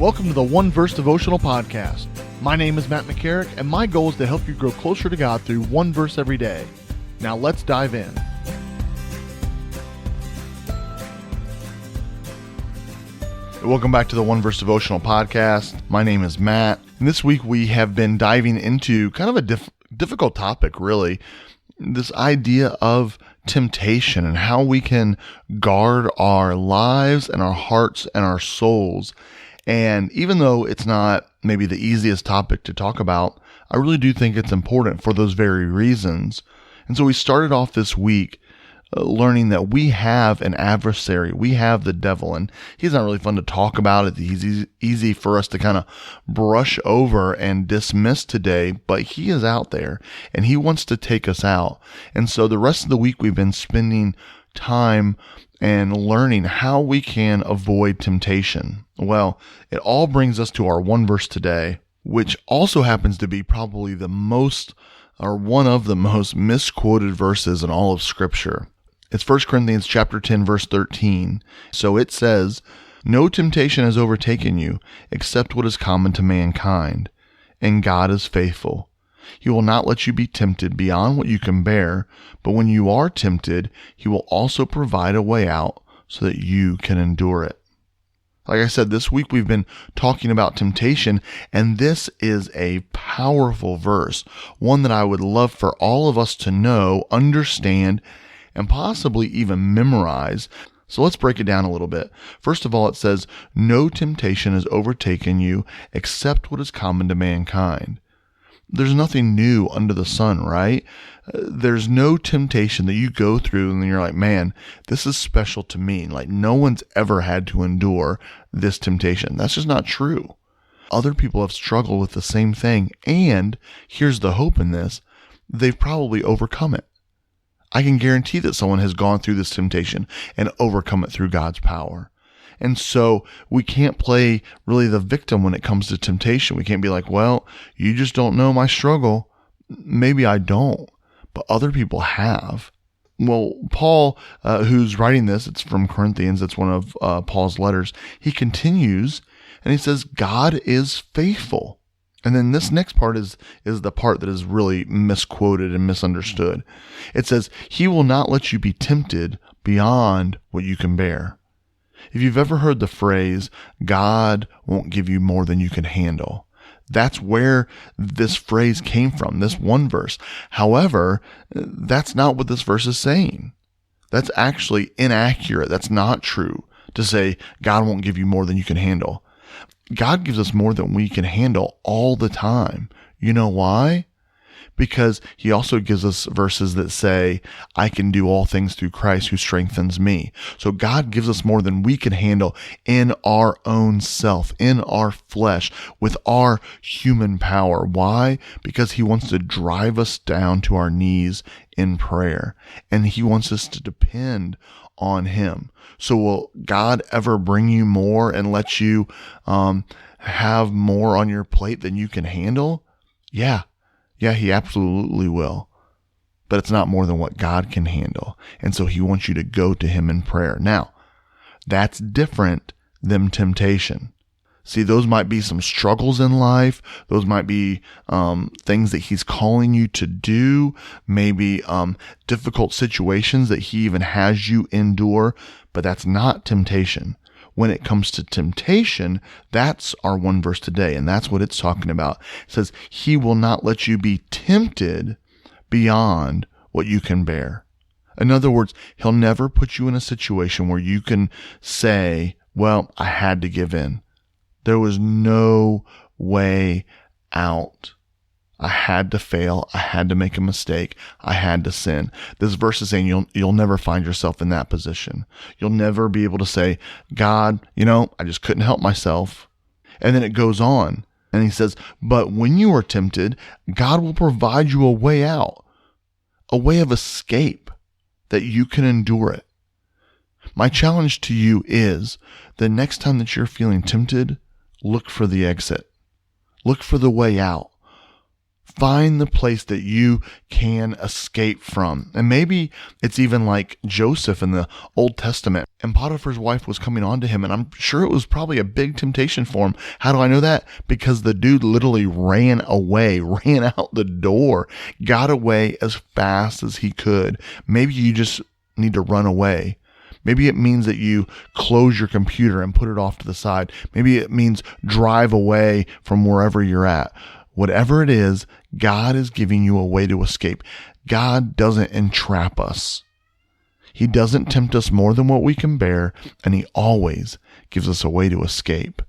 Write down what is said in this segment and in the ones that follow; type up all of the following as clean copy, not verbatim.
Welcome to the One Verse Devotional Podcast. My name is Matt McCarrick, and my goal is to help you grow closer to God through one verse every day. Now let's dive in. Welcome back to the One Verse Devotional Podcast. My name is Matt, and this week we have been diving into kind of a difficult topic, really. This idea of temptation and how we can guard our lives and our hearts and our souls. And even though it's not maybe the easiest topic to talk about, I really do think it's important for those very reasons. And so we started off this week learning that we have an adversary. We have the devil, and he's not really fun to talk about. It's easy for us to kind of brush over and dismiss today, but he is out there and he wants to take us out. And so the rest of the week we've been spending time and learning how we can avoid temptation. Well, it all brings us to our one verse today, which also happens to be probably the most, or one of the most misquoted verses in all of Scripture. It's 1 Corinthians chapter 10, verse 13. So it says, "No temptation has overtaken you except what is common to mankind, and God is faithful. He will not let you be tempted beyond what you can bear, but when you are tempted, he will also provide a way out so that you can endure it." Like I said, this week we've been talking about temptation, and this is a powerful verse, one that I would love for all of us to know, understand, and possibly even memorize. So let's break it down a little bit. First of all, it says, "No temptation has overtaken you except what is common to mankind." There's nothing new under the sun, right? There's no temptation that you go through and you're like, man, this is special to me. Like no one's ever had to endure this temptation. That's just not true. Other people have struggled with the same thing. And here's the hope in this. They've probably overcome it. I can guarantee that someone has gone through this temptation and overcome it through God's power. And so we can't play really the victim when it comes to temptation. We can't be like, well, you just don't know my struggle. Maybe I don't, but other people have. Well, Paul, who's writing this, it's from Corinthians, it's one of Paul's letters. He continues and he says, God is faithful. And then this next part is the part that is really misquoted and misunderstood. It says, he will not let you be tempted beyond what you can bear. If you've ever heard the phrase, God won't give you more than you can handle, that's where this phrase came from, this one verse. However, that's not what this verse is saying. That's actually inaccurate. That's not true to say God won't give you more than you can handle. God gives us more than we can handle all the time. You know why? Because he also gives us verses that say, I can do all things through Christ who strengthens me. So God gives us more than we can handle in our own self, in our flesh, with our human power. Why? Because he wants to drive us down to our knees in prayer. And he wants us to depend on him. So will God ever bring you more and let you have more on your plate than you can handle? Yeah, he absolutely will. But it's not more than what God can handle. And so he wants you to go to him in prayer. Now, that's different than temptation. See, those might be some struggles in life. Those might be things that he's calling you to do, maybe difficult situations that he even has you endure, but that's not temptation. When it comes to temptation, that's our one verse today, and that's what it's talking about. It says, he will not let you be tempted beyond what you can bear. In other words, he'll never put you in a situation where you can say, well, I had to give in. There was no way out. I had to fail. I had to make a mistake. I had to sin. This verse is saying you'll never find yourself in that position. You'll never be able to say, God, I just couldn't help myself. And then it goes on and he says, but when you are tempted, God will provide you a way out, a way of escape that you can endure it. My challenge to you is the next time that you're feeling tempted, look for the exit. Look for the way out. Find the place that you can escape from. And maybe it's even like Joseph in the Old Testament, and Potiphar's wife was coming on to him, and I'm sure it was probably a big temptation for him. How do I know that? Because the dude literally ran away, ran out the door, got away as fast as he could. Maybe you just need to run away. Maybe it means that you close your computer and put it off to the side. Maybe it means drive away from wherever you're at. Whatever it is, God is giving you a way to escape. God doesn't entrap us. He doesn't tempt us more than what we can bear, and He always gives us a way to escape.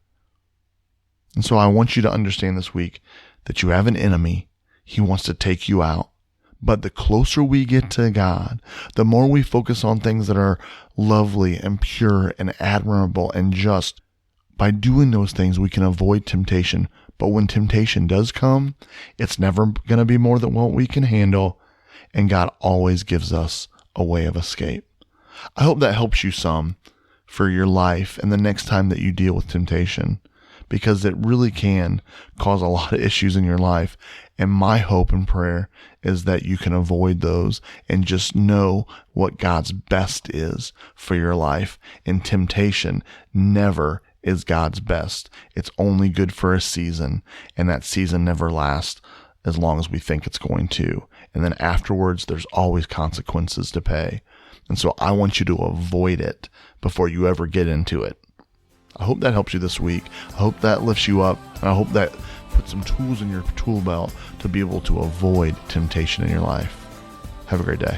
And so I want you to understand this week that you have an enemy. He wants to take you out. But the closer we get to God, the more we focus on things that are lovely and pure and admirable and just. By doing those things, we can avoid temptation. But when temptation does come, it's never going to be more than what we can handle. And God always gives us a way of escape. I hope that helps you some for your life and the next time that you deal with temptation, because it really can cause a lot of issues in your life. And my hope and prayer is that you can avoid those and just know what God's best is for your life. And temptation never is God's best. It's only good for a season, and that season never lasts as long as we think it's going to. And then afterwards, there's always consequences to pay. And so I want you to avoid it before you ever get into it. I hope that helps you this week. I hope that lifts you up, and I hope that puts some tools in your tool belt to be able to avoid temptation in your life. Have a great day.